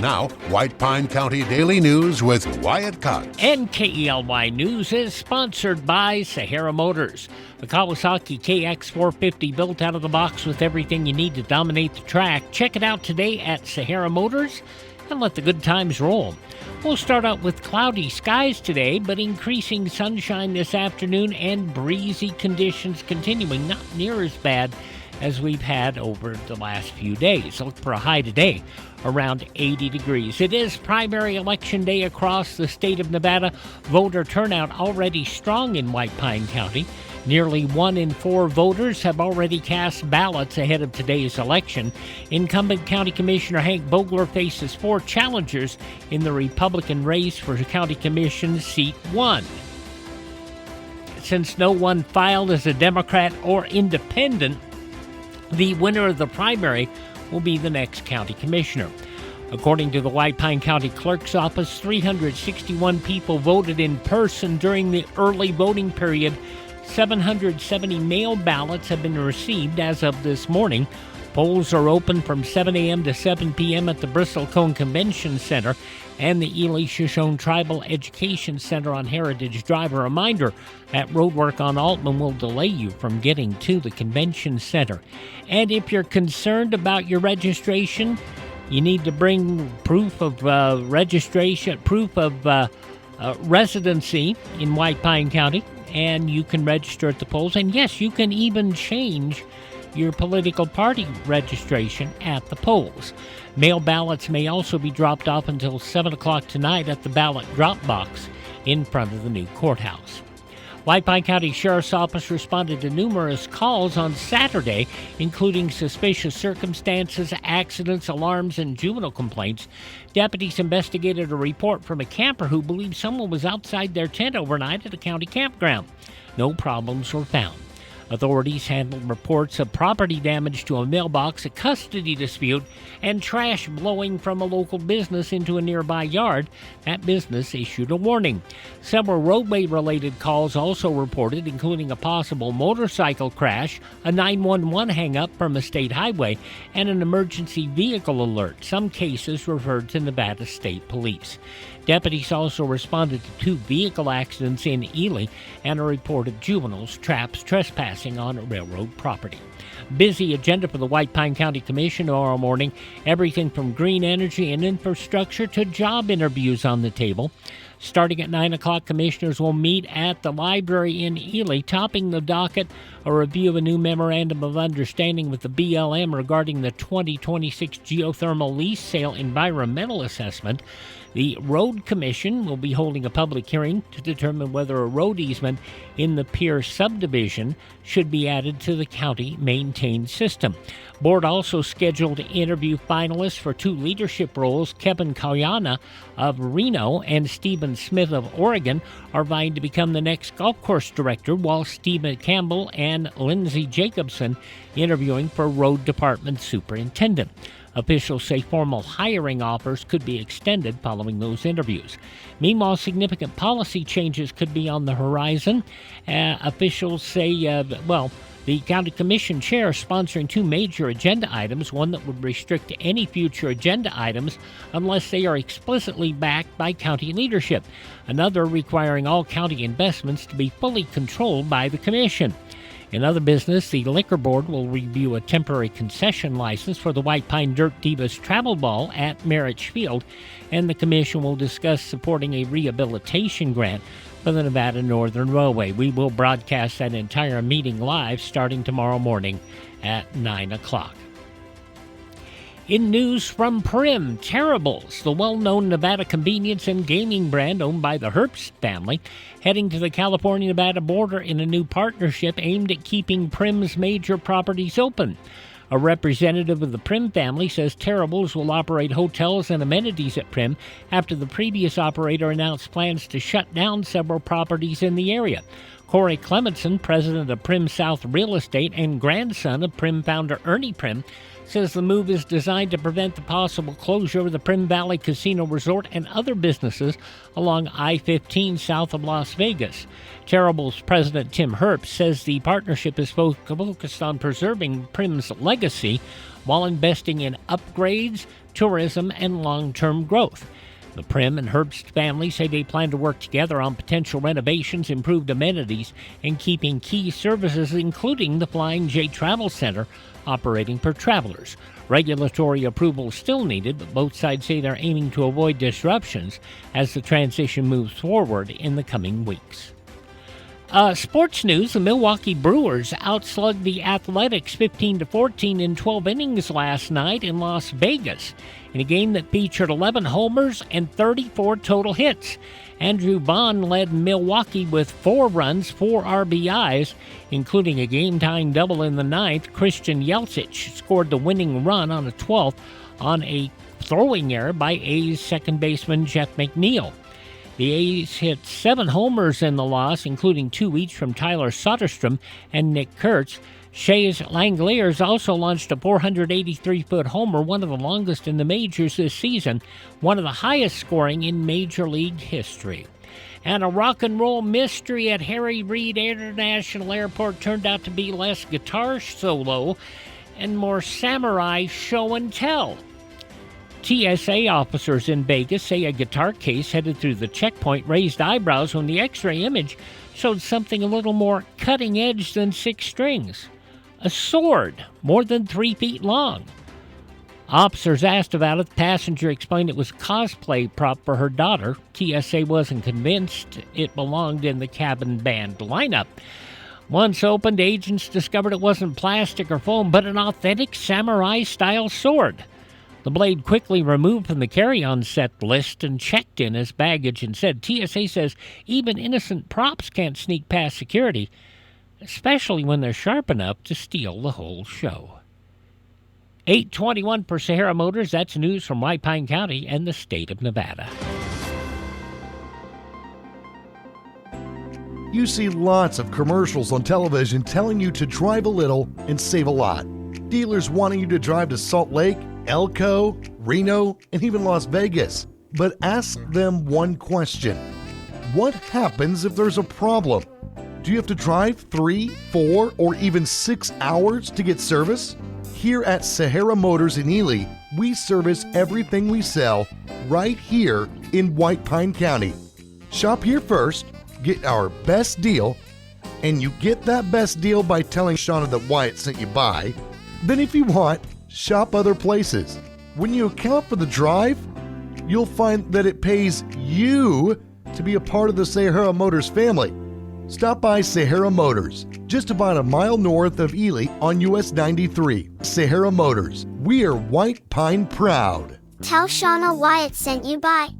Now, White Pine County Daily News with Wyatt Cox. And KELY News is sponsored by Sahara Motors. The Kawasaki KX450 built out of the box with everything you need to dominate the track. Check it out today at Sahara Motors and let the good times roll. We'll start out with cloudy skies today, but increasing sunshine this afternoon and breezy conditions continuing, not near as bad as we've had over the last few days. Look for a high today around 80 degrees. It is primary election day across the state of Nevada. Voter turnout already strong in White Pine County. Nearly 1 in 4 voters have already cast ballots ahead of today's election. Incumbent County Commissioner Hank Vogler faces 4 challengers in the Republican race for County Commission Seat 1. Since no one filed as a Democrat or independent, the winner of the primary will be the next county commissioner. According to the White Pine County Clerk's Office, 361 people voted in person during the early voting period. 770 mail ballots have been received as of this morning. Polls are open from 7 a.m. to 7 p.m. at the Bristlecone Convention Center and the Ely Shoshone Tribal Education Center on Heritage Drive. A reminder that roadwork on Altman will delay you from getting to the convention center. And if you're concerned about your registration, you need to bring proof of registration, proof of residency in White Pine County, and you can register at the polls. And yes, you can even change your political party registration at the polls. Mail ballots may also be dropped off until 7 o'clock tonight at the ballot drop box in front of the new courthouse. White Pine County Sheriff's Office responded to numerous calls on Saturday, including suspicious circumstances, accidents, alarms, and juvenile complaints. Deputies investigated a report from a camper who believed someone was outside their tent overnight at a county campground. No problems were found. Authorities handled reports of property damage to a mailbox, a custody dispute, and trash blowing from a local business into a nearby yard. That business issued a warning. Several roadway-related calls also reported, including a possible motorcycle crash, a 911 hang-up from a state highway, and an emergency vehicle alert. Some cases referred to Nevada State Police. Deputies also responded to 2 vehicle accidents in Ely and a report of juveniles trapped trespassing on railroad property. Busy agenda for the White Pine County Commission tomorrow morning. Everything from green energy and infrastructure to job interviews on the table. Starting at 9 o'clock, commissioners will meet at the library in Ely. Topping the docket, a review of a new memorandum of understanding with the BLM regarding the 2026 geothermal lease sale environmental assessment. The Road Commission will be holding a public hearing to determine whether a road easement in the Pier subdivision should be added to the county-maintained system. Board also scheduled to interview finalists for 2 leadership roles. Kevin Kalyana of Reno and Stephen Smith of Oregon are vying to become the next golf course director, while Stephen Campbell and Lindsey Jacobson interviewing for road department superintendent. Officials say formal hiring offers could be extended following those interviews. Meanwhile, significant policy changes could be on the horizon. Officials say, the County Commission chair is sponsoring 2 major agenda items, one that would restrict any future agenda items unless they are explicitly backed by county leadership, another requiring all county investments to be fully controlled by the Commission. In other business, the Liquor Board will review a temporary concession license for the White Pine Dirt Divas Travel Ball at Merritt Field, and the Commission will discuss supporting a rehabilitation grant for the Nevada Northern Railway. We will broadcast that entire meeting live starting tomorrow morning at 9 o'clock. In news from Primm, Terribles, the well-known Nevada convenience and gaming brand owned by the Herbst family, heading to the California-Nevada border in a new partnership aimed at keeping Primm's major properties open. A representative of the Primm family says Terribles will operate hotels and amenities at Primm after the previous operator announced plans to shut down several properties in the area. Corey Clementson, president of Primm South Real Estate and grandson of Primm founder Ernie Primm, says the move is designed to prevent the possible closure of the Primm Valley Casino Resort and other businesses along I-15 south of Las Vegas. Terrible's president Tim Herbst says the partnership is focused on preserving Primm's legacy while investing in upgrades, tourism, and long-term growth. The Primm and Herbst family say they plan to work together on potential renovations, improved amenities, and keeping key services, including the Flying J Travel Center, operating for travelers. Regulatory approval is still needed, but both sides say they're aiming to avoid disruptions as the transition moves forward in the coming weeks. Sports news, the Milwaukee Brewers outslugged the Athletics 15-14 in 12 innings last night in Las Vegas in a game that featured 11 homers and 34 total hits. Andrew Vaughn led Milwaukee with 4 runs, 4 RBIs, including a game-tying double in the ninth. Christian Yelich scored the winning run on a 12th on a throwing error by A's second baseman Jeff McNeil. The A's hit 7 homers in the loss, including 2 each from Tyler Soderstrom and Nick Kurtz. Shays Langeliers also launched a 483-foot homer, one of the longest in the majors this season, one of the highest scoring in Major League history. And a rock and roll mystery at Harry Reid International Airport turned out to be less guitar solo and more samurai show and tell. TSA officers in Vegas say a guitar case headed through the checkpoint raised eyebrows when the X-ray image showed something a little more cutting edge than 6 strings. A sword, more than 3 feet long. Officers asked about it. The passenger explained it was a cosplay prop for her daughter. TSA wasn't convinced it belonged in the cabin band lineup. Once opened, agents discovered it wasn't plastic or foam, but an authentic samurai-style sword. The blade quickly removed from the carry-on set list and checked in as baggage and said, TSA says even innocent props can't sneak past security, especially when they're sharp enough to steal the whole show. 8:21 for Sahara Motors. That's news from White Pine County and the state of Nevada. You see lots of commercials on television telling you to drive a little and save a lot. Dealers wanting you to drive to Salt Lake, Elko, Reno, and even Las Vegas. But ask them one question. What happens if there's a problem? Do you have to drive 3, 4, or even 6 hours to get service? Here at Sahara Motors in Ely, we service everything we sell right here in White Pine County. Shop here first, get our best deal, and you get that best deal by telling Shauna that Wyatt sent you by. Then if you want, shop other places. When you account for the drive, you'll find that it pays you to be a part of the Sahara Motors family. Stop by Sahara Motors, just about a mile north of Ely on US 93. Sahara Motors, we are White Pine proud. Tell Shauna Wyatt sent you by.